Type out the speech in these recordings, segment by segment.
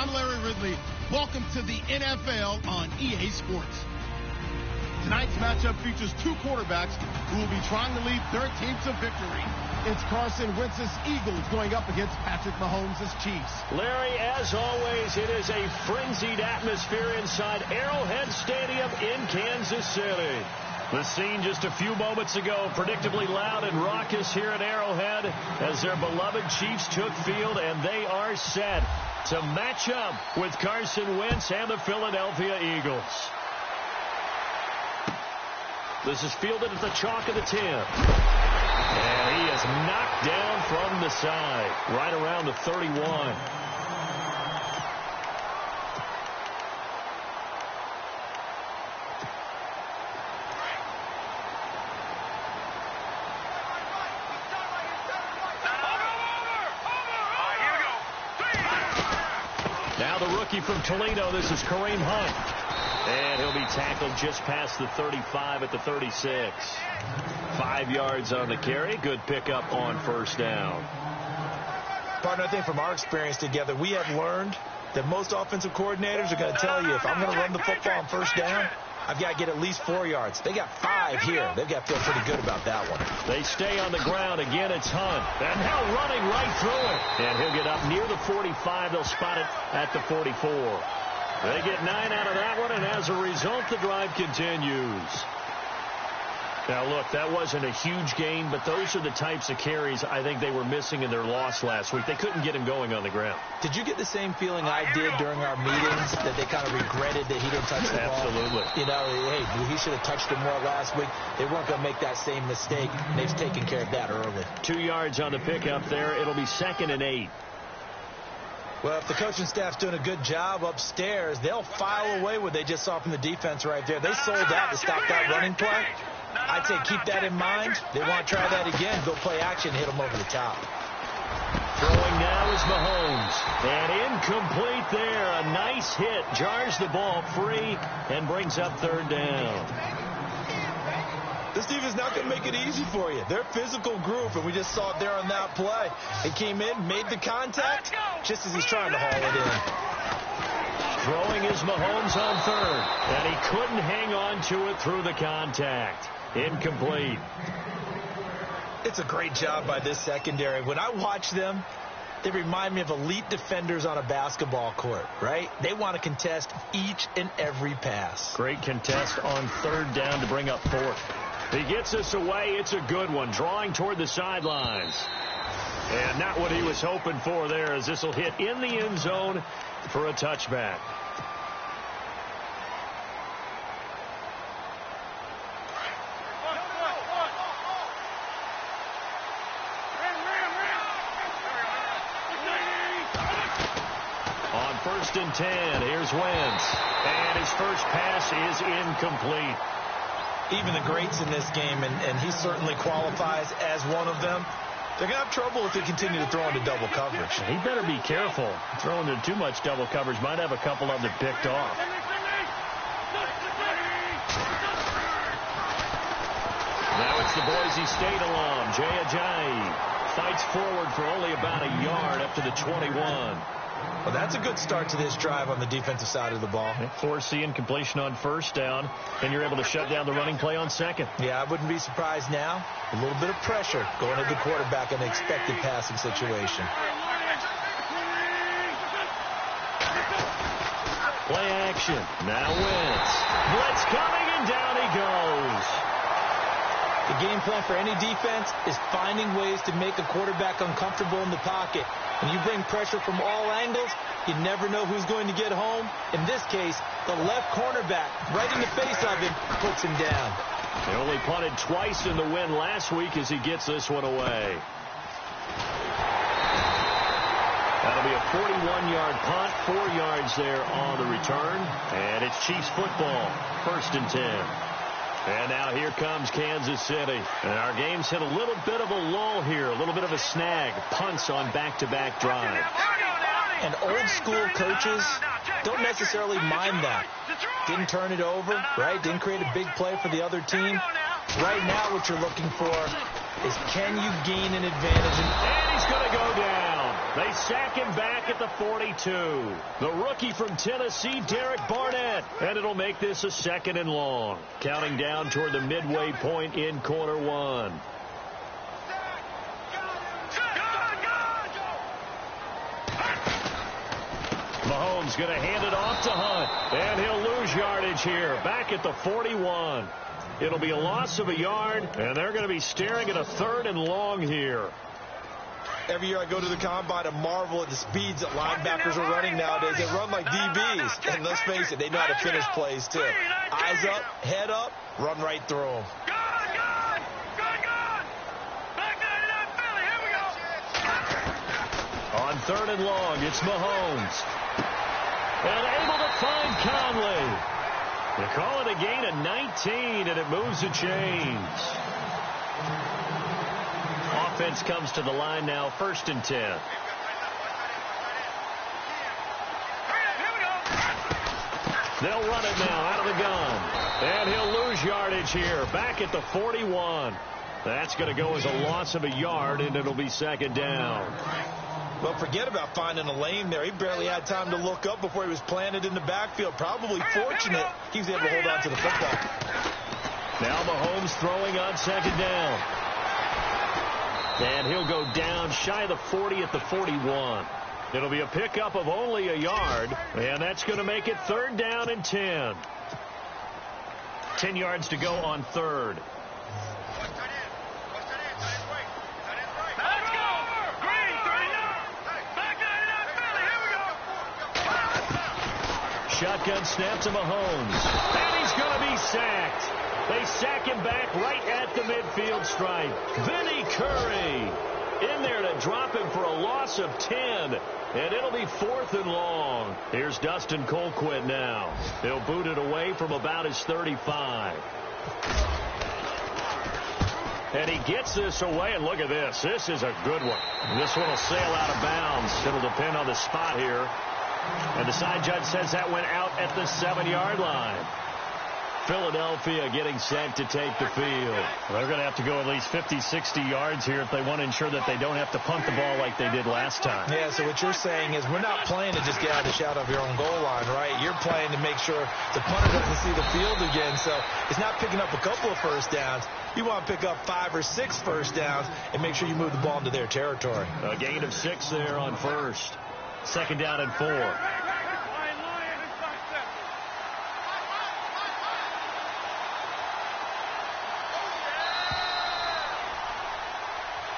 I'm Larry Ridley. Welcome to the NFL on EA Sports. Tonight's matchup features two quarterbacks who will be trying to lead their team to victory. It's Carson Wentz's Eagles going up against Patrick Mahomes' Chiefs. Larry, as always, it is a frenzied atmosphere inside Arrowhead Stadium in Kansas City. The scene just a few moments ago, predictably loud and raucous here at Arrowhead as their beloved Chiefs took field, and they are set to match up with Carson Wentz and the Philadelphia Eagles. This is fielded at the chalk of the 10. And he is knocked down from the side, right around the 31. Now the rookie from Toledo, this is Kareem Hunt. And he'll be tackled just past the 35 at the 36. 5 yards on the carry. Good pickup on first down. Partner, I think from our experience together, we have learned that most offensive coordinators are going to tell you, if I'm going to run the football on first down, I've got to get at least 4 yards. They got 5 here. They've got to feel pretty good about that one. They stay on the ground. Again, it's Hunt. And now running right through it. And he'll get up near the 45. They'll spot it at the 44. They get 9 out of that one, and as a result, the drive continues. Now, look, that wasn't a huge gain, but those are the types of carries I think they were missing in their loss last week. They couldn't get him going on the ground. Did you get the same feeling I did during our meetings, that they kind of regretted that he didn't touch the ball? Absolutely. You know, hey, he should have touched it more last week. They weren't going to make that same mistake. They've taken care of that early. 2 yards on the pickup there. It'll be 2nd and 8. Well, if the coaching staff's doing a good job upstairs, they'll file away what they just saw from the defense right there. They sold out to stop that running play. I'd say keep that in mind. They want to try that again. Go play action, hit them over the top. Throwing now is Mahomes. And incomplete there. A nice hit. Jars the ball free and brings up 3rd down. This team is not going to make it easy for you. They're a physical group, and we just saw it there on that play. He came in, made the contact, just as he's trying to haul it in. Throwing is Mahomes on 3rd, and he couldn't hang on to it through the contact. Incomplete. It's a great job by this secondary. When I watch them, they remind me of elite defenders on a basketball court, right? They want to contest each and every pass. Great contest on 3rd down to bring up 4th. He gets this away. It's a good one. Drawing toward the sidelines. And not what he was hoping for there, as this will hit in the end zone for a touchback. On 1st and 10, here's Wentz. And his first pass is incomplete. Even the greats in this game, and he certainly qualifies as one of them, they're going to have trouble if they continue to throw into double coverage. He better be careful. Throwing into too much double coverage might have a couple of them picked off. Now it's the Boise State alum, Jay Ajayi. Fights forward for only about a yard up to the 21. Well, that's a good start to this drive on the defensive side of the ball. Force the incompletion on 1st down, and you're able to shut down the running play on 2nd. Yeah, I wouldn't be surprised now. A little bit of pressure going at the quarterback in an expected passing situation. Play action. Now Wentz. Blitz coming, and down he goes. The game plan for any defense is finding ways to make a quarterback uncomfortable in the pocket. When you bring pressure from all angles, you never know who's going to get home. In this case, the left cornerback, right in the face of him, puts him down. They only punted twice in the win last week as he gets this one away. That'll be a 41-yard punt, 4 yards there on the return. And it's Chiefs football, 1st and 10. And now here comes Kansas City. And our game's hit a little bit of a lull here, a little bit of a snag. Punts on back-to-back drive. And old-school coaches don't necessarily mind that. Didn't turn it over, right? Didn't create a big play for the other team. Right now what you're looking for is, can you gain an advantage? And he's going to go down. They sack him back at the 42. The rookie from Tennessee, Derek Barnett. And it'll make this a 2nd and long. Counting down toward the midway point in quarter 1. Mahomes going to hand it off to Hunt. And he'll lose yardage here. Back at the 41. It'll be a loss of a yard. And they're going to be staring at a 3rd and long here. Every year I go to the combine and marvel at the speeds that linebackers are running nowadays. They run like DBs. And let's face it, they know how to finish plays too. Eyes up, head up, run right through them. On 3rd and long, it's Mahomes. And able to find Conley. They call it a gain of 19, and it moves the chains. Offense comes to the line now, 1st and 10. They'll run it now out of the gun. And he'll lose yardage here, back at the 41. That's going to go as a loss of a yard, and it'll be 2nd down. Well, forget about finding a lane there. He barely had time to look up before he was planted in the backfield. Probably fortunate he was able to hold on to the football. Now Mahomes throwing on 2nd down. And he'll go down shy of the 40 at the 41. It'll be a pickup of only a yard, and that's going to make it 3rd down and 10. 10 yards to go on 3rd. Shotgun snap to Mahomes. And he's going to be sacked. They sack him back right at the midfield stripe. Vinny Curry in there to drop him for a loss of 10. And it'll be 4th and long. Here's Dustin Colquitt now. He'll boot it away from about his 35. And he gets this away, and look at this. This is a good one. This one will sail out of bounds. It'll depend on the spot here. And the side judge says that went out at the 7-yard line. Philadelphia getting set to take the field. They're going to have to go at least 50, 60 yards here if they want to ensure that they don't have to punt the ball like they did last time. Yeah, so what you're saying is we're not playing to just get out of the shadow of your own goal line, right? You're playing to make sure the punter doesn't see the field again. So it's not picking up a couple of first downs. You want to pick up 5 or 6 first downs and make sure you move the ball into their territory. A gain of 6 there on 1st. 2nd down and 4.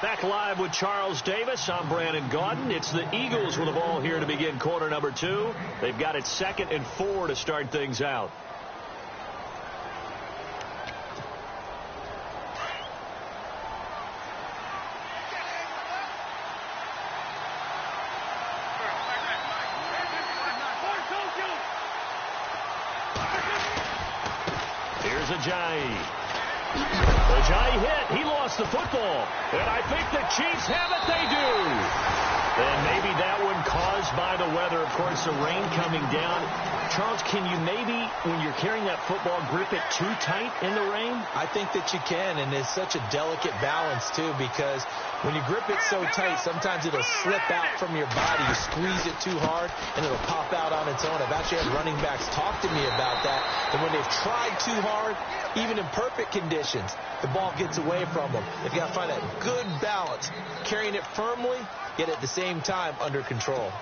Back live with Charles Davis. I'm Brandon Gaudin. It's the Eagles with the ball here to begin quarter number 2. They've got it 2nd and 4 to start things out. Here's Ajayi. Ajayi hit. He lost the football. And I think the Chiefs have it. They do. And maybe that one caused by the weather. Of course, the rain coming down. Charles, can you maybe, when you're carrying that football, grip it too tight in the rain? I think that you can, and it's such a delicate balance, too, because when you grip it so tight, sometimes it'll slip out from your body. You squeeze it too hard, and it'll pop out on its own. I've actually had running backs talk to me about that. And when they've tried too hard, even in perfect conditions, the ball gets away from them. They've got to find that good balance, carrying it firmly, yet at the same time under control.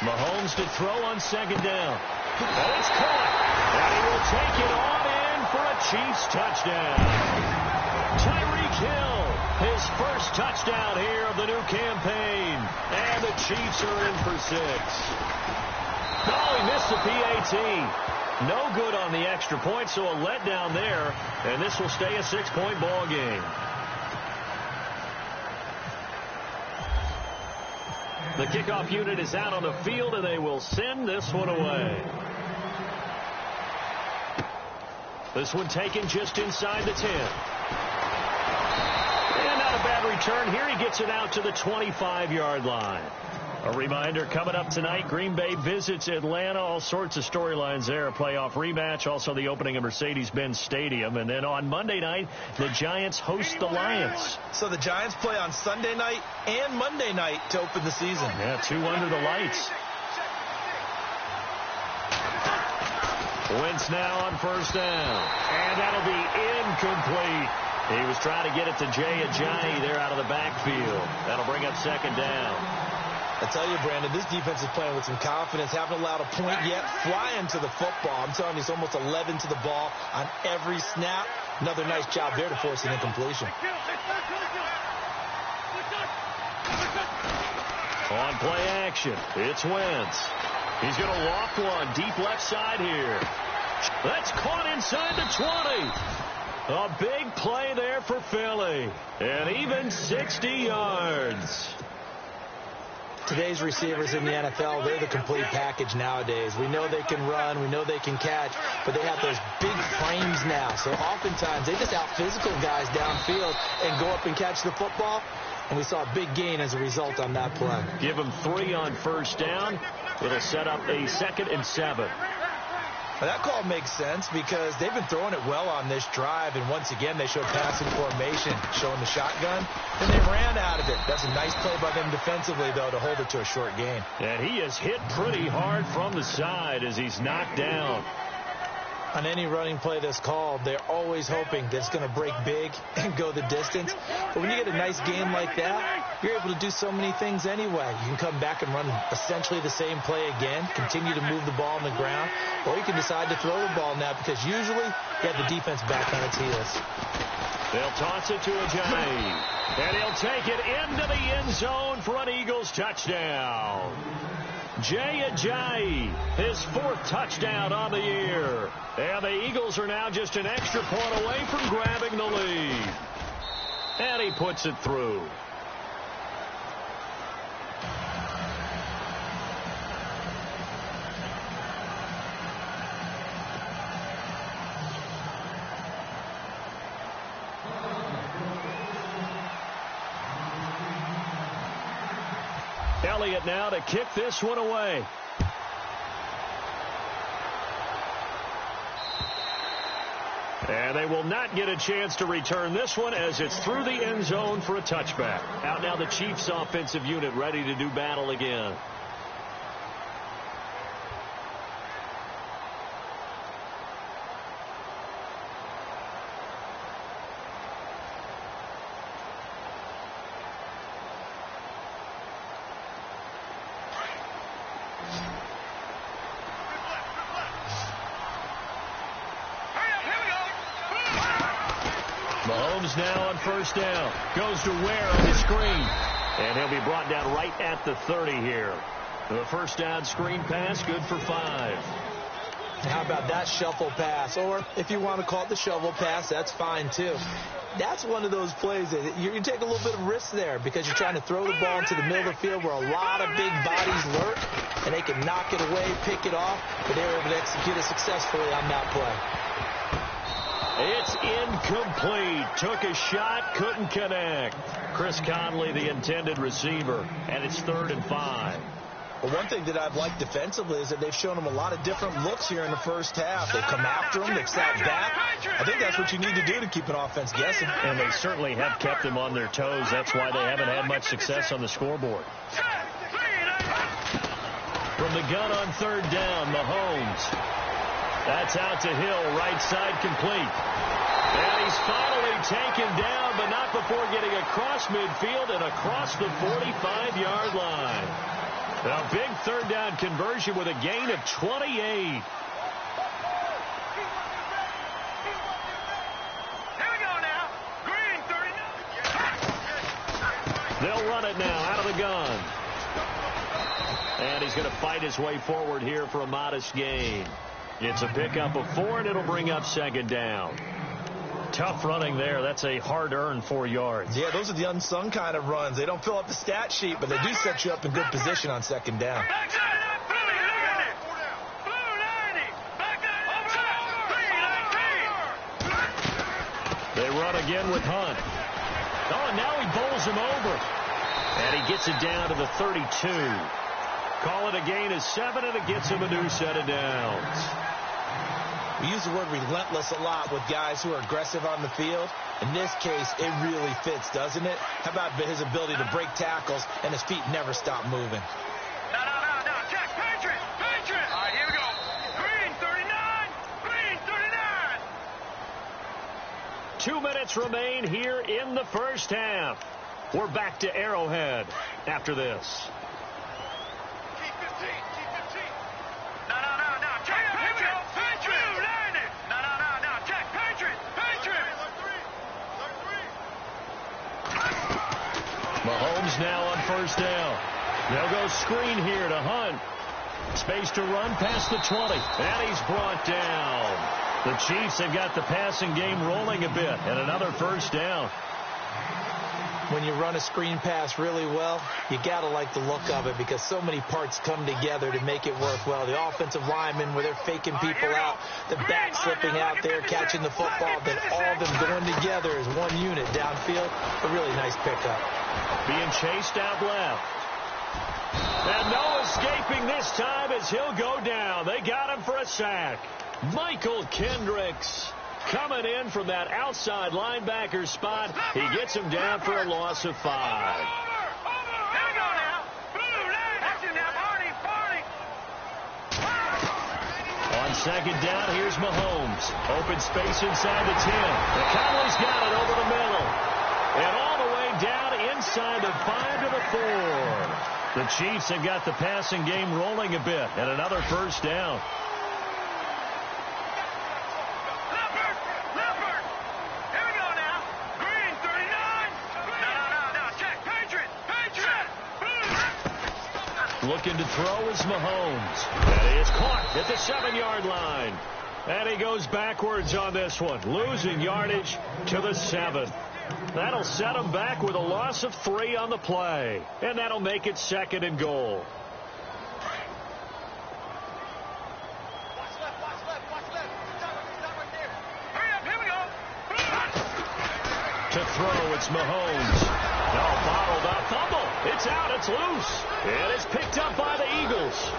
Mahomes to throw on 2nd down. And it's caught. And he will take it on in for a Chiefs touchdown. Tyreek Hill, his first touchdown here of the new campaign. And the Chiefs are in for 6. Oh, he missed the PAT. No good on the extra point, so a letdown there. And this will stay a 6-point ball game. The kickoff unit is out on the field, and they will send this one away. This one taken just inside the 10. And not a bad return here. He gets it out to the 25-yard line. A reminder, coming up tonight, Green Bay visits Atlanta. All sorts of storylines there. A playoff rematch, also the opening of Mercedes-Benz Stadium. And then on Monday night, the Giants host the Lions. So the Giants play on Sunday night and Monday night to open the season. Yeah, 2 under the lights. Wentz now on first down. And that'll be incomplete. He was trying to get it to Jay Ajayi there out of the backfield. That'll bring up second down. I tell you, Brandon, this defense is playing with some confidence. Haven't allowed a point yet. Flying to the football. I'm telling you, it's almost 11 to the ball on every snap. Another nice job there to force an incompletion. On play action, it's Wentz. He's going to walk one deep left side here. That's caught inside the 20. A big play there for Philly. And even 60 yards. Today's receivers in the NFL, they're the complete package nowadays. We know they can run, we know they can catch, but they have those big frames now. So oftentimes they just out-physical guys downfield and go up and catch the football. And we saw a big gain as a result on that play. Give them 3 on first down. It'll set up a 2nd and 7. Well, that call makes sense because they've been throwing it well on this drive, and once again they showed passing formation, showing the shotgun, and they ran out of it. That's a nice play by them defensively, though, to hold it to a short gain. And he is hit pretty hard from the side as he's knocked down. On any running play that's called, they're always hoping that it's going to break big and go the distance. But when you get a nice game like that, you're able to do so many things anyway. You can come back and run essentially the same play again, continue to move the ball on the ground, or you can decide to throw the ball now because usually you have the defense back on its heels. They'll toss it to Ajayi, and he'll take it into the end zone for an Eagles touchdown. Jay Ajayi, his 4th touchdown on the year. And the Eagles are now just an extra point away from grabbing the lead. And he puts it through. Elliott now to kick this one away. And they will not get a chance to return this one as it's through the end zone for a touchback. Out now the Chiefs offensive unit ready to do battle again. Mahomes now on first down. Goes to Ware on the screen. And he'll be brought down right at the 30 here. The first down screen pass, good for 5. How about that shuffle pass? Or if you want to call it the shovel pass, that's fine too. That's one of those plays that you take a little bit of risk there because you're trying to throw the ball into the middle of the field where a lot of big bodies lurk, and they can knock it away, pick it off, but they were able to execute it successfully on that play. It's incomplete. Took a shot, couldn't connect. Chris Conley, the intended receiver, and it's 3rd and 5. Well, one thing that I've liked defensively is that they've shown them a lot of different looks here in the first half. They've come after them. They've sat back. I think that's what you need to do to keep an offense guessing. And they certainly have kept them on their toes. That's why they haven't had much success on the scoreboard. From the gun on 3rd down, Mahomes. That's out to Hill, right side complete. And he's finally taken down, but not before getting across midfield and across the 45-yard line. A big 3rd down conversion with a gain of 28. Here we go now. Green 39. They'll run it now out of the gun. And he's going to fight his way forward here for a modest gain. It's a pickup of 4, and it'll bring up 2nd down. Tough running there. That's a hard-earned 4 yards. Yeah, those are the unsung kind of runs. They don't fill up the stat sheet, but they do set you up in good position on 2nd down. They run again with Hunt. Oh, and now he bowls him over. And he gets it down to the 32. Call it a gain of 7, and it gets him a new set of downs. We use the word relentless a lot with guys who are aggressive on the field. In this case, it really fits, doesn't it? How about his ability to break tackles and his feet never stop moving? No. Check. Patriot. All right, here we go. Green 39. Green 39. 2 minutes remain here in the first half. We're back to Arrowhead after this. Mahomes now on first down. They'll go screen here to Hunt. Space to run past the 20. And he's brought down. The Chiefs have got the passing game rolling a bit. And another first down. When you run a screen pass really well, you got to like the look of it because so many parts come together to make it work well. The offensive linemen, where they're faking people out, the back slipping out there, catching the football, then all of them going together as one unit downfield. A really nice pickup. Being chased out left. And no escaping this time as he'll go down. They got him for a sack. Michael Kendricks coming in from that outside linebacker spot. He gets him down for a loss of 5. On second down, here's Mahomes. Open space inside the 10. The Cowboys got it over the middle. And all the way down inside the 5 to the 4. The Chiefs have got the passing game rolling a bit. And another first down. Looking to throw is Mahomes. And he is caught at the 7-yard line. And he goes backwards on this one, losing yardage to the 7. That'll set him back with a loss of 3 on the play. And that'll make it 2nd and goal. To throw, it's Mahomes. No, bottled up, fumble. It's out, it's loose. And it's picked up by the Eagles.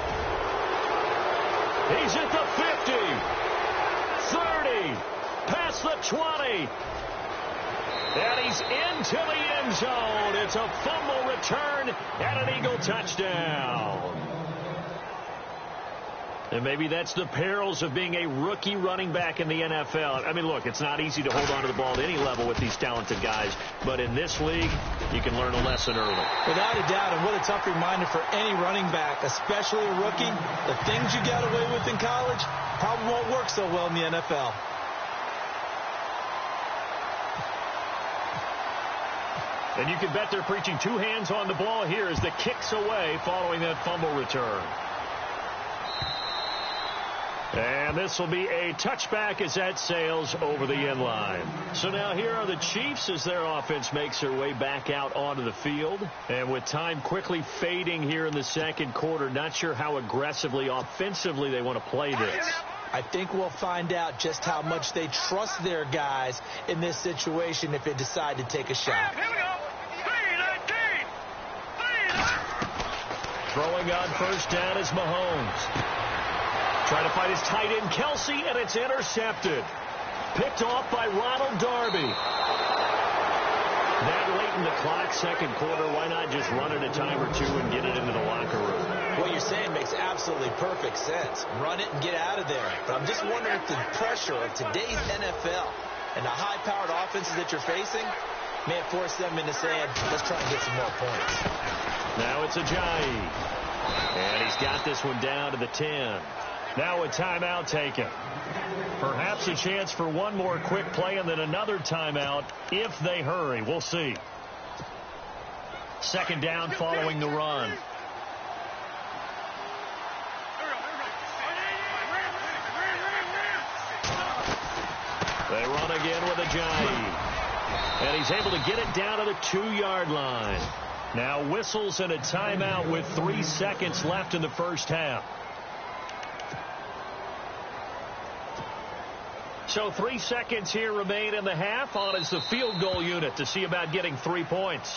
He's at the 50, 30, past the 20. And he's into the end zone. It's a fumble return and an Eagle touchdown. And maybe that's the perils of being a rookie running back in the NFL. I mean, look, it's not easy to hold on to the ball at any level with these talented guys. But in this league, you can learn a lesson early. Without a doubt, and what a tough reminder for any running back, especially a rookie. The things you got away with in college probably won't work so well in the NFL. And you can bet they're preaching 2 hands on the ball here as the kick's away following that fumble return. And this will be a touchback as that sails over the end line. So now here are the Chiefs as their offense makes their way back out onto the field. And with time quickly fading here in the second quarter, not sure how aggressively, offensively they want to play this. I think we'll find out just how much they trust their guys in this situation if they decide to take a shot. Here we go. 3-19. Throwing on first down is Mahomes. Trying to find his tight end, Kelsey, and it's intercepted. Picked off by Ronald Darby. That late in the clock, second quarter, why not just run it a time or two and get it into the locker room? What you're saying makes absolutely perfect sense. Run it and get out of there. But I'm just wondering if the pressure of today's NFL and the high-powered offenses that you're facing may have forced them into saying, let's try and get some more points. Now it's Ajayi. And he's got this one down to the 10. Now a timeout taken. Perhaps a chance for one more quick play and then another timeout if they hurry. We'll see. Second down following the run. They run again with Ajayi. And he's able to get it down to the 2-yard line. Now whistles and a timeout with 3 seconds left in the first half. So 3 seconds here remain in the half. On is the field goal unit to see about getting 3 points.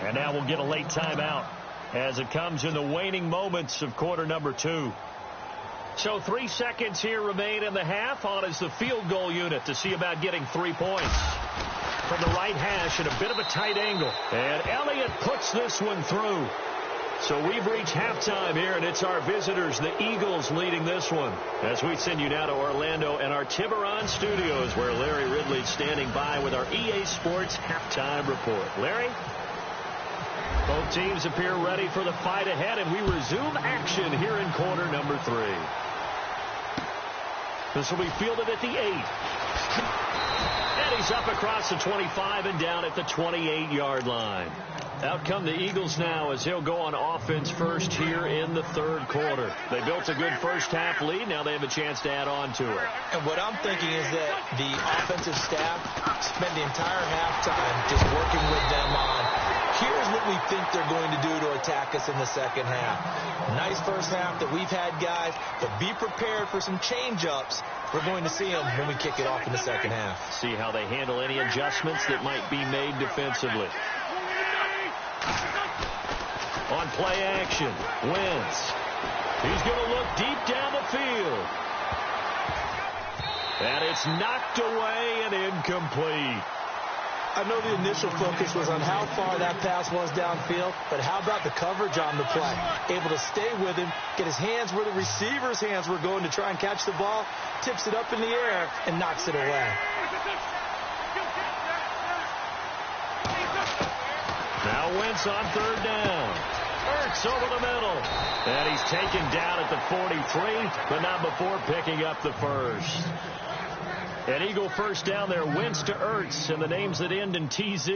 And now we'll get a late timeout as it comes in the waning moments of quarter number 2. So 3 seconds here remain in the half. On is the field goal unit to see about getting 3 points. From the right hash at a bit of a tight angle. And Elliott puts this one through. So we've reached halftime here, and it's our visitors, the Eagles, leading this one. As we send you now to Orlando and our Tiburon studios, where Larry Ridley's standing by with our EA Sports halftime report. Larry? Both teams appear ready for the fight ahead, and we resume action here in quarter number 3. This will be fielded at the 8. And he's up across the 25 and down at the 28-yard line. Out come the Eagles now as he'll go on offense first here in the third quarter. They built a good first-half lead. Now they have a chance to add on to it. And what I'm thinking is that the offensive staff spent the entire halftime just working with them on, here's what we think they're going to do to attack us in the second half. Nice first half that we've had, guys, but be prepared for some change-ups. We're going to see them when we kick it off in the second half. See how they handle any adjustments that might be made defensively. On play action, Wentz. He's going to look deep down the field. And it's knocked away and incomplete. I know the initial focus was on how far that pass was downfield, but how about the coverage on the play? Able to stay with him, get his hands where the receiver's hands were going to try and catch the ball, tips it up in the air, and knocks it away. Now Wentz on third down. Ertz over the middle. And he's taken down at the 43, but not before picking up the first. An Eagle first down there. Wentz to Ertz, and the names that end in TZ.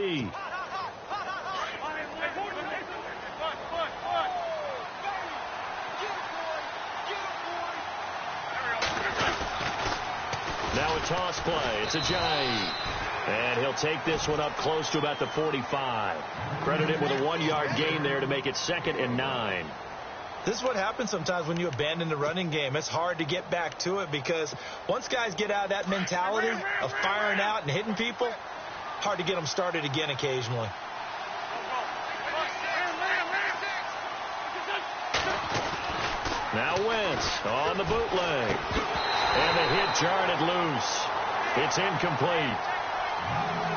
Now a toss play. It's Ajayi. And he'll take this one up close to about the 45. Credit him with a 1-yard gain there to make it 2nd and 9. This is what happens sometimes when you abandon the running game. It's hard to get back to it because once guys get out of that mentality of firing out and hitting people, hard to get them started again occasionally. Now Wentz on the bootleg. And the hit jarred it loose. It's incomplete.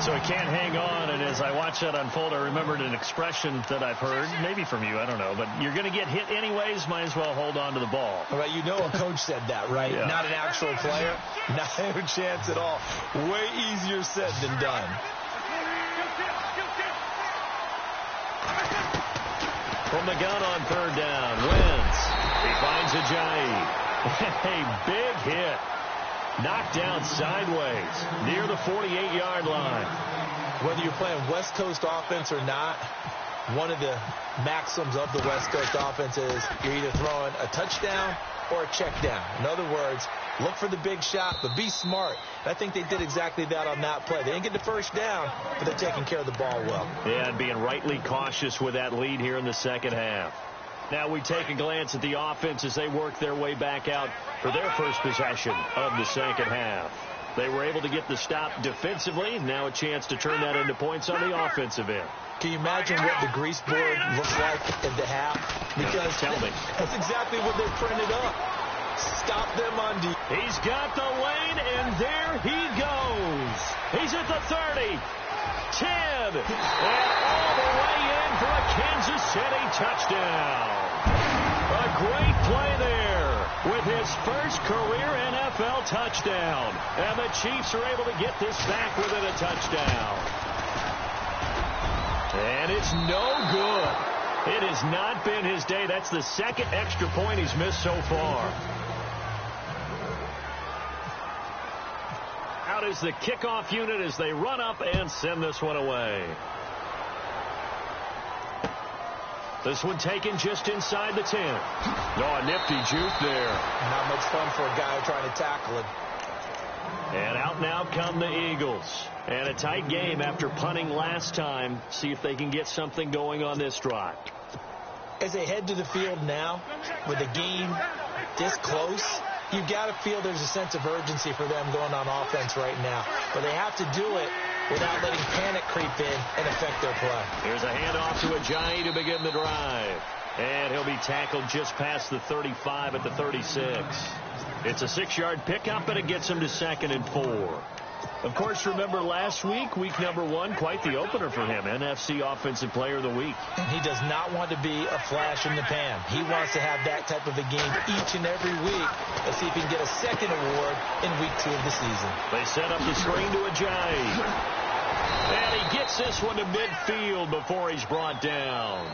So he can't hang on, and as I watch that unfold, I remembered an expression that I've heard, maybe from you, I don't know, but you're going to get hit anyways, might as well hold on to the ball. All right, you know a coach said that, right? Yeah. Not an actual player. Not a chance at all. Way easier said than done. From the gun on third down, Wentz. He finds Ajayi. A big hit. Knocked down sideways near the 48-yard line. Whether you're playing West Coast offense or not, one of the maxims of the West Coast offense is you're either throwing a touchdown or a check down. In other words, look for the big shot, but be smart. And I think they did exactly that on that play. They didn't get the first down, but they're taking care of the ball well. Yeah, and being rightly cautious with that lead here in the second half. Now we take a glance at the offense as they work their way back out for their first possession of the second half. They were able to get the stop defensively. Now a chance to turn that into points on the offensive end. Can you imagine what the grease board looks like at the half? Because tell me. That's exactly what they printed up. Stop them on D. He's got the lane, and there he goes. He's at the 30. 10, and all the way in for a Kansas City touchdown. A great play there with his first career NFL touchdown. And the Chiefs are able to get this back within a touchdown. And it's no good. It has not been his day. That's the second extra point he's missed so far. Out is the kickoff unit as they run up and send this one away. This one taken just inside the 10. Oh, a nifty juke there. Not much fun for a guy trying to tackle it. And out now come the Eagles. And a tight game after punting last time. See if they can get something going on this drive. As they head to the field now, with the game this close, you got to feel there's a sense of urgency for them going on offense right now. But they have to do it without letting panic creep in and affect their play. Here's a handoff to Ajayi to begin the drive. And he'll be tackled just past the 35 at the 36. It's a 6-yard pickup, and it gets him to 2nd and 4. Of course, remember last week, week number 1, quite the opener for him, NFC Offensive Player of the Week. And he does not want to be a flash in the pan. He wants to have that type of a game each and every week. Let's see if he can get a second award in week 2 of the season. They set up the screen to Ajayi. And he gets this one to midfield before he's brought down.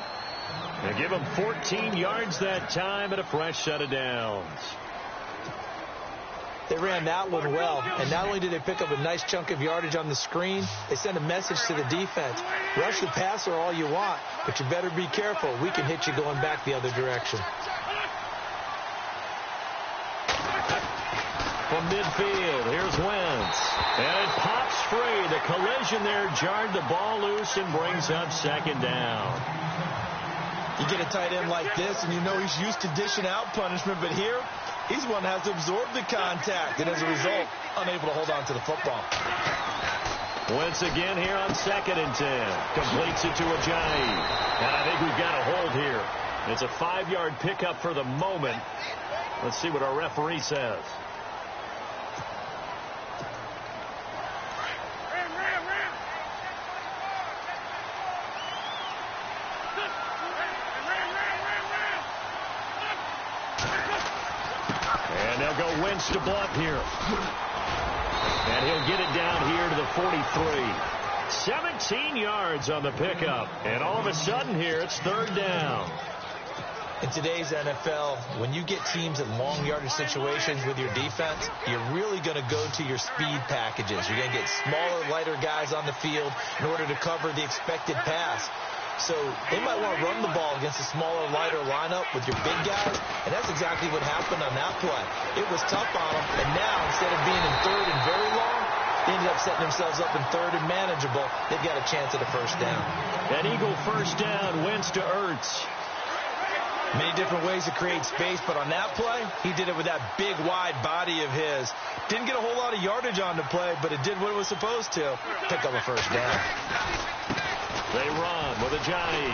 They give him 14 yards that time and a fresh set of downs. They ran that one well, and not only did they pick up a nice chunk of yardage on the screen, they sent a message to the defense. Rush the passer all you want, but you better be careful. We can hit you going back the other direction. From midfield, here's Wentz. And it pops free. The collision there jarred the ball loose and brings up 2nd down. You get a tight end like this, and you know he's used to dishing out punishment, but here, he's one that has to absorb the contact, and as a result, unable to hold on to the football. Wentz again here on 2nd and 10. Completes it to Ajayi. And I think we've got a hold here. It's a 5-yard pickup for the moment. Let's see what our referee says. And they'll go Wentz to Blunt here. And he'll get it down here to the 43. 17 yards on the pickup. And all of a sudden here, it's 3rd down. In today's NFL, when you get teams in long yardage situations with your defense, you're really going to go to your speed packages. You're going to get smaller, lighter guys on the field in order to cover the expected pass. So they might want to run the ball against a smaller, lighter lineup with your big guys, and that's exactly what happened on that play. It was tough on them, and now instead of being in 3rd and very long, they ended up setting themselves up in 3rd and manageable. They've got a chance at a 1st down. An Eagle 1st down, Wentz to Ertz. Many different ways to create space, but on that play, he did it with that big, wide body of his. Didn't get a whole lot of yardage on the play, but it did what it was supposed to. Pick up a 1st down. They run with Ajayi.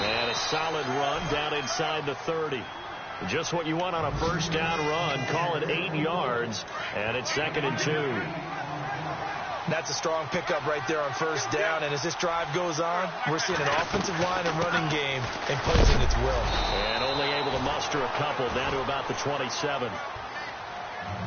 And a solid run down inside the 30. Just what you want on a 1st down run. Call it 8 yards, and it's 2nd and 2. That's a strong pickup right there on 1st down, and as this drive goes on, we're seeing an offensive line and running game imposing its will. And only able to muster a couple down to about the 27.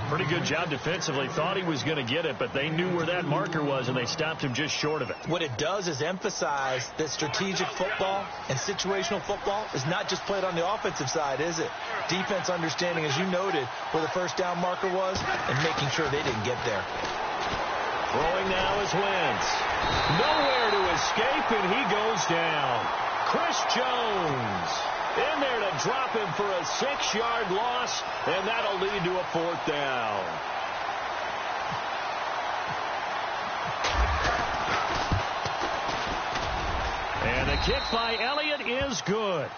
Pretty good job defensively. Thought he was going to get it, but they knew where that marker was, and they stopped him just short of it. What it does is emphasize that strategic football and situational football is not just played on the offensive side, is it? Defense understanding, as you noted, where the 1st down marker was and making sure they didn't get there. Throwing now is Wentz. Nowhere to escape, and he goes down. Chris Jones in there to drop him for a 6-yard loss, and that'll lead to a 4th down. And the kick by Elliott is good.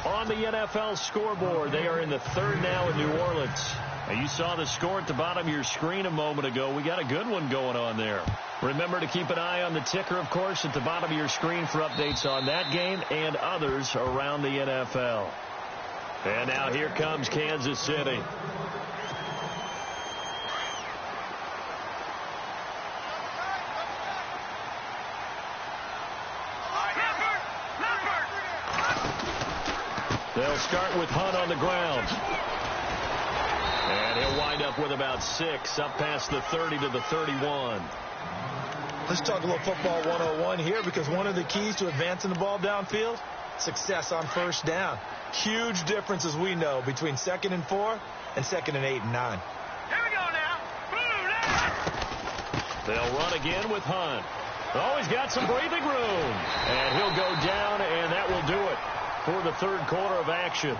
On the NFL scoreboard, they are in the 3rd now in New Orleans. Now, you saw the score at the bottom of your screen a moment ago. We got a good one going on there. Remember to keep an eye on the ticker, of course, at the bottom of your screen for updates on that game and others around the NFL. And now here comes Kansas City. They'll start with Hunt on the ground. And he'll wind up with about 6, up past the 30 to the 31. Let's talk a little football 101 here, because one of the keys to advancing the ball downfield, success on 1st down. Huge difference, as we know, between 2nd and 4 and 2nd and 8 and 9. Here we go now. They'll run again with Hunt. Oh, he's got some breathing room. And he'll go down, and that will do it for the 3rd quarter of action.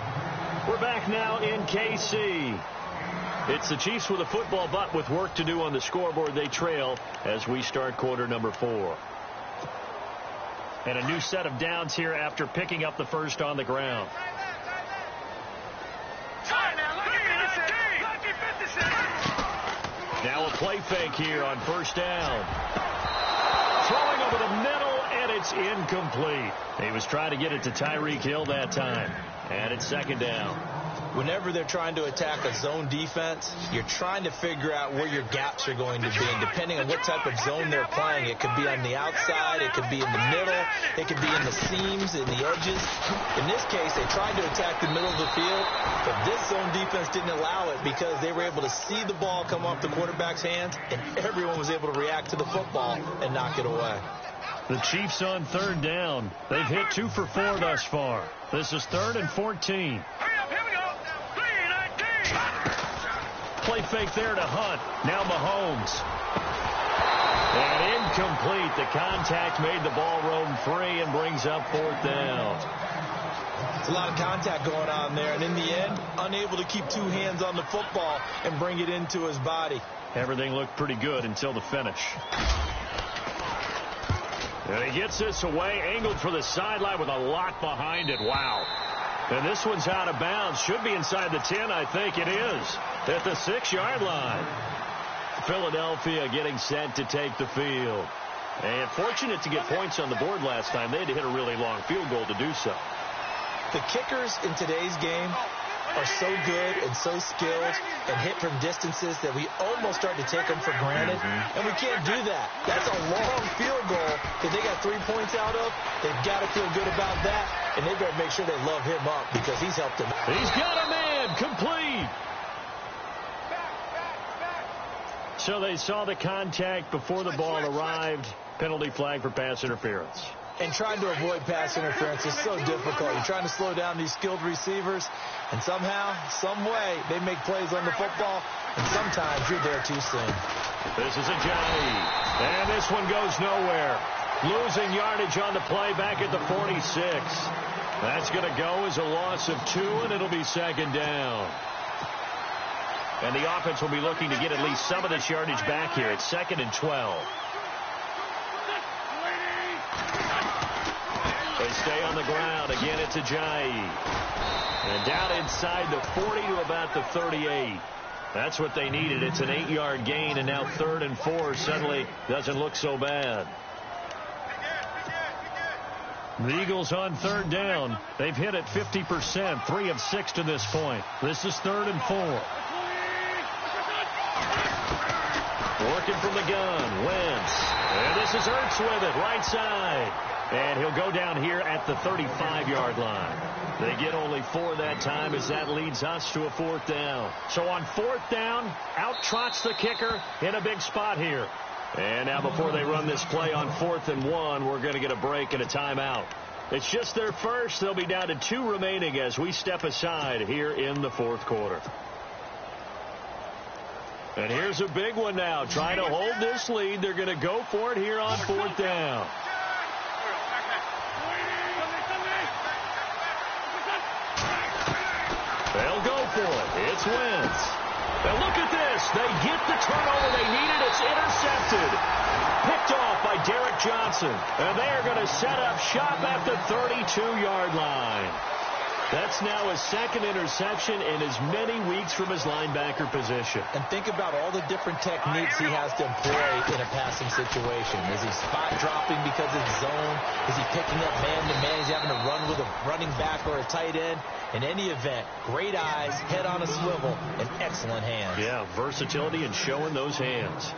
We're back now in KC. It's the Chiefs with a football, but with work to do on the scoreboard. They trail as we start quarter number 4. And a new set of downs here after picking up the 1st on the ground. Now, look at this. Play fake here on first down. Throwing over the middle, and it's incomplete. He was trying to get it to Tyreek Hill that time. And it's second down. Whenever they're trying to attack a zone defense, you're trying to figure out where your gaps are going to be. And depending on what type of zone they're playing, it could be on the outside, it could be in the middle, it could be in the seams, in the edges. In this case, they tried to attack the middle of the field, but this zone defense didn't allow it because they were able to see the ball come off the quarterback's hands, and everyone was able to react to the football and knock it away. The Chiefs on third down. They've hit 2 for 4 thus far. This is 3rd and 14. Play fake there to Hunt. Now Mahomes. And incomplete. The contact made the ball roam free and brings up 4th down. It's a lot of contact going on there, and in the end, unable to keep 2 hands on the football and bring it into his body. Everything looked pretty good until the finish. And he gets this away, angled for the sideline with a lot behind it. Wow. And this one's out of bounds. Should be inside the 10, I think it is. At the 6-yard line. Philadelphia getting set to take the field. And fortunate to get points on the board last time. They had to hit a really long field goal to do so. The kickers in today's game are so good and so skilled and hit from distances that we almost start to take them for granted. And we can't do that. That's a long field goal that they got 3 points out of. They've got to feel good about that, and they better make sure they love him up because he's helped them. He's got a man complete. So they saw the contact before the ball arrived. Penalty flag for pass interference. And trying to avoid pass interference is so difficult. You're trying to slow down these skilled receivers, and somehow, some way, they make plays on the football, and sometimes you're there too soon. This is Ajayi, and this one goes nowhere. Losing yardage on the play back at the 46. That's going to go as a loss of 2, and it'll be second down. And the offense will be looking to get at least some of this yardage back here. It's 2nd and 12. They stay on the ground. Again, it's Ajayi. And down inside the 40 to about the 38. That's what they needed. It's an 8-yard gain, and now 3rd and 4 suddenly doesn't look so bad. The Eagles on 3rd down. They've hit it 50%, 3 of 6 to this point. This is 3rd and 4. Working from the gun, Wentz. And this is Ertz with it, right side. And he'll go down here at the 35-yard line. They get only 4 that time as that leads us to a 4th down. So on 4th down, out trots the kicker in a big spot here. And now before they run this play on 4th and 1, we're going to get a break and a timeout. It's just their first. They'll be down to 2 remaining as we step aside here in the 4th quarter. And here's a big one now. Trying to hold this lead. They're going to go for it here on 4th down. They'll go for it. It's Wentz. And look at this. They get the turnover they needed. It's intercepted. Picked off by Derek Johnson. And they are going to set up shop at the 32-yard line. That's now his 2nd interception in as many weeks from his linebacker position. And think about all the different techniques he has to employ in a passing situation. Is he spot dropping because it's zone? Is he picking up man-to-man? Is he having to run with a running back or a tight end? In any event, great eyes, head on a swivel, and excellent hands. Yeah, versatility and showing those hands.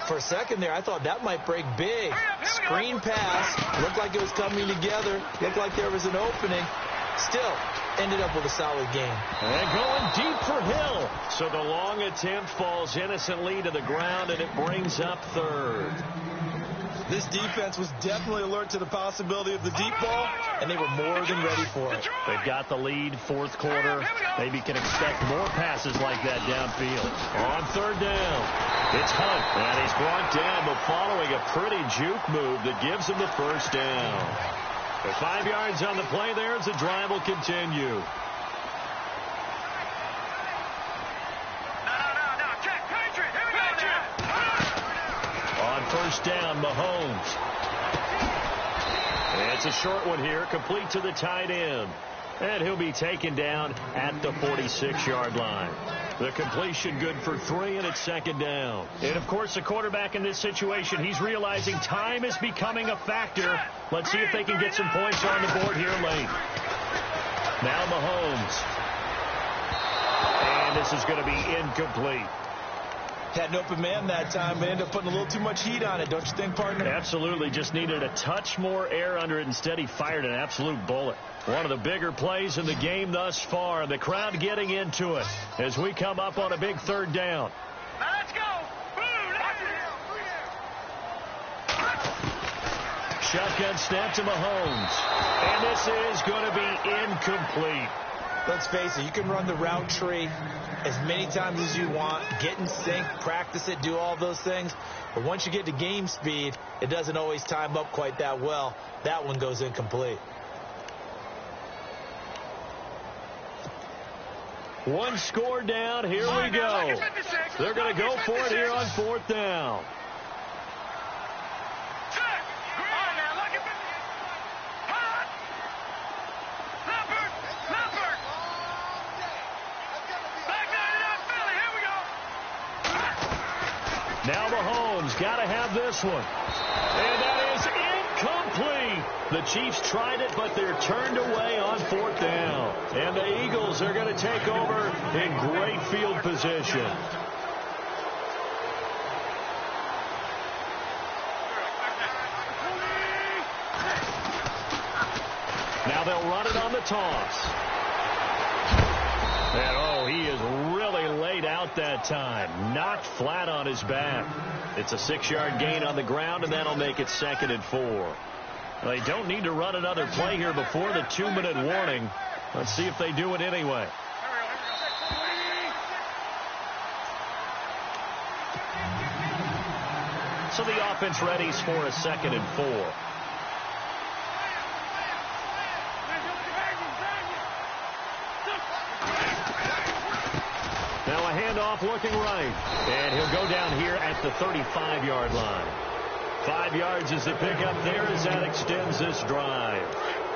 For a second there, I thought that might break big. Screen pass. Looked like it was coming together. Looked like there was an opening. Still, ended up with a solid game. And going deep for Hill. So the long attempt falls innocently to the ground, and it brings up 3rd. This defense was definitely alert to the possibility of the deep ball, and they were more than ready for it. They've got the lead, 4th quarter. Maybe can expect more passes like that downfield. On 3rd down, it's Hunt, and he's brought down, but following a pretty juke move that gives him the 1st down. With 5 yards on the play there as the drive will continue. No, check, Patriot, here we go, Jack. On 1st down, Mahomes. And it's a short one here, complete to the tight end. And he'll be taken down at the 46-yard line. The completion good for 3, and it's second down. And, of course, the quarterback in this situation, he's realizing time is becoming a factor. Let's see if they can get some points on the board here late. Now Mahomes. And this is going to be incomplete. Had an open man that time, but ended up putting a little too much heat on it, don't you think, partner? Absolutely. Just needed a touch more air under it. Instead, he fired an absolute bullet. One of the bigger plays in the game thus far. The crowd getting into it as we come up on a big third down. Now let's go. Shotgun snap to Mahomes. And this is going to be incomplete. Let's face it, you can run the route tree as many times as you want, get in sync, practice it, do all those things. But once you get to game speed, it doesn't always time up quite that well. That one goes incomplete. One score down. Here we go. They're going to go for it here on fourth down. Now Mahomes got to have this one. And that is incomplete. The Chiefs tried it, but they're turned away on fourth down. And the Eagles are going to take over in great field position. Now they'll run it on the toss. And, oh, he is really laid out that time. Knocked flat on his back. It's a 6-yard gain on the ground, and that'll make it 2nd and 4. They don't need to run another play here before the 2-minute warning. Let's see if they do it anyway. So the offense readies for a 2nd and 4. Now a handoff looking right. And he'll go down here at the 35-yard line. 5 yards is the pickup there as that extends this drive.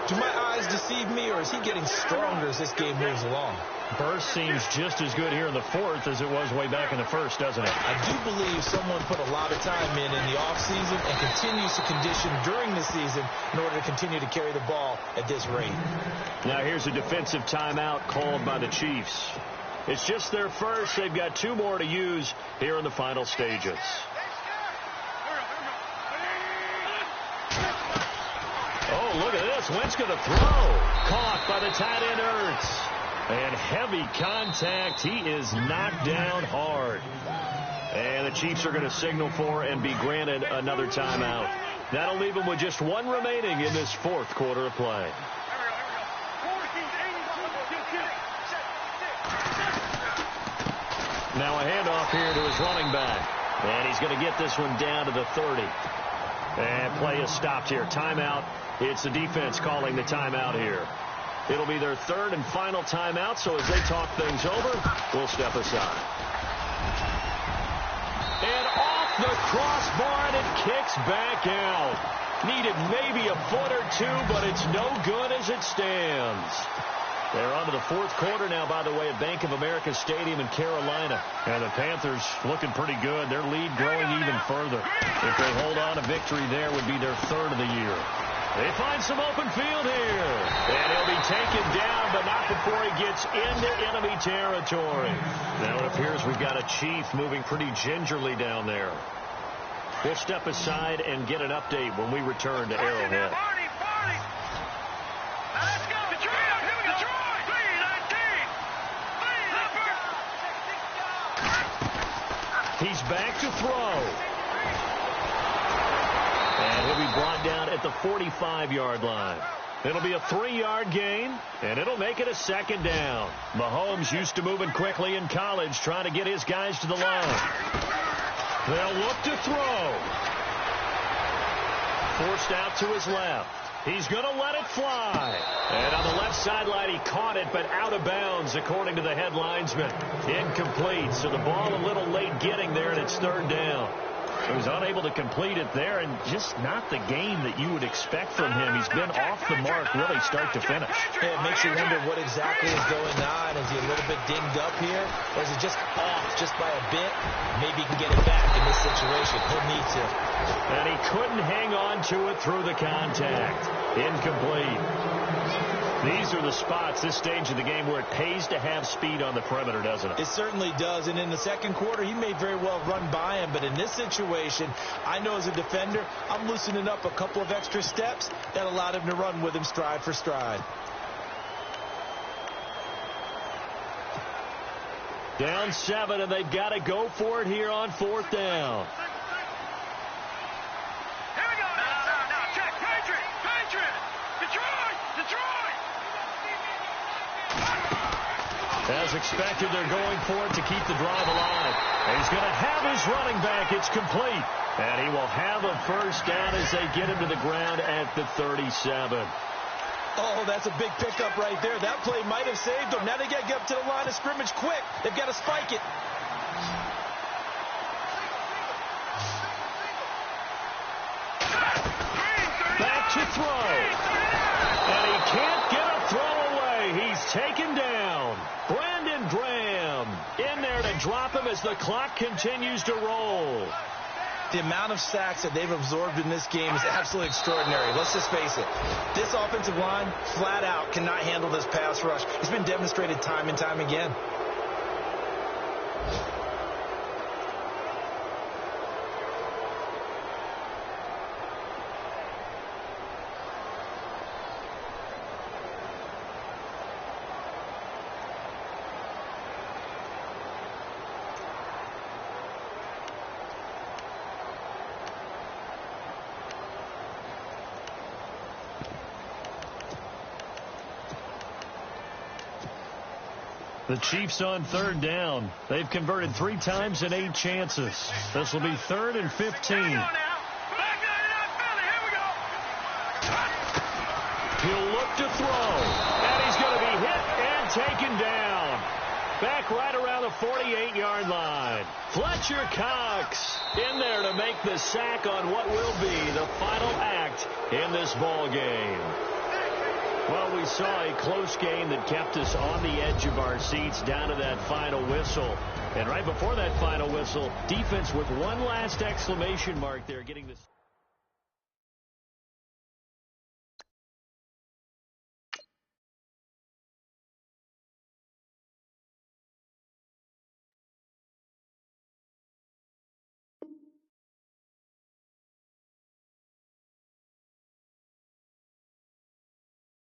Do my eyes deceive me, or is he getting stronger as this game moves along? Burst seems just as good here in the fourth as it was way back in the first, doesn't it? I do believe someone put a lot of time in the offseason and continues to condition during the season in order to continue to carry the ball at this rate. Now here's a defensive timeout called by the Chiefs. It's just their first. They've got 2 more to use here in the final stages. Oh, look at this. Wentz going to throw. Caught by the tight end Ertz. And heavy contact. He is knocked down hard. And the Chiefs are going to signal for and be granted another timeout. That'll leave them with just 1 remaining in this fourth quarter of play. Now a handoff here to his running back. And he's going to get this one down to the 30. And play is stopped here. Timeout. It's the defense calling the timeout here. It'll be their 3rd and final timeout, so as they talk things over, we'll step aside. And off the crossbar, and it kicks back out. Needed maybe a foot or 2, but it's no good as it stands. They're on to the fourth quarter now, by the way, at Bank of America Stadium in Carolina. And the Panthers looking pretty good. Their lead growing even further. If they hold on, a victory there would be their 3rd of the year. They find some open field here. And he'll be taken down, but not before he gets into enemy territory. Now it appears we've got a Chief moving pretty gingerly down there. We'll step aside and get an update when we return to Arrowhead. He's back to throw. And he'll be brought down at the 45-yard line. It'll be a 3-yard gain, and it'll make it a 2nd down. Mahomes used to moving quickly in college, trying to get his guys to the line. They'll look to throw. Forced out to his left. He's going to let it fly. And on the left sideline, he caught it, but out of bounds, according to the head linesman. Incomplete, so the ball a little late getting there, and it's 3rd down. He was unable to complete it there, and just not the game that you would expect from him. He's been off the mark really start to finish. Yeah, it makes you wonder what exactly is going on. Is he a little bit dinged up here, or is it just off just by a bit? Maybe he can get it back in this situation. He'll need to. And he couldn't hang on to it through the contact. Incomplete. These are the spots, this stage of the game, where it pays to have speed on the perimeter, doesn't it? It certainly does. And in the second quarter, he may very well run by him. But in this situation, I know as a defender, I'm loosening up a couple of extra steps that allowed him to run with him stride for stride. Down 7, and they've got to go for it here on 4th down. Here we go. No. Check. Patriot. Detroit. As expected, they're going for it to keep the drive alive. And he's going to have his running back. It's complete. And he will have a first down as they get him to the ground at the 37. Oh, that's a big pickup right there. That play might have saved them. Now they got to get up to the line of scrimmage quick. They've got to spike it. Back to throw. And he can't get a throw away. He's taken down. Brandon Graham in there to drop him as the clock continues to roll. The amount of sacks that they've absorbed in this game is absolutely extraordinary. Let's just face it. This offensive line, flat out, cannot handle this pass rush. It's been demonstrated time and time again. The Chiefs on 3rd down. They've converted 3 times in 8 chances. This will be 3rd and 15. He'll look to throw. And he's going to be hit and taken down. Back right around the 48-yard line. Fletcher Cox in there to make the sack on what will be the final act in this ball game. Well, we saw a close game that kept us on the edge of our seats down to that final whistle. And right before that final whistle, defense with one last exclamation mark there getting this.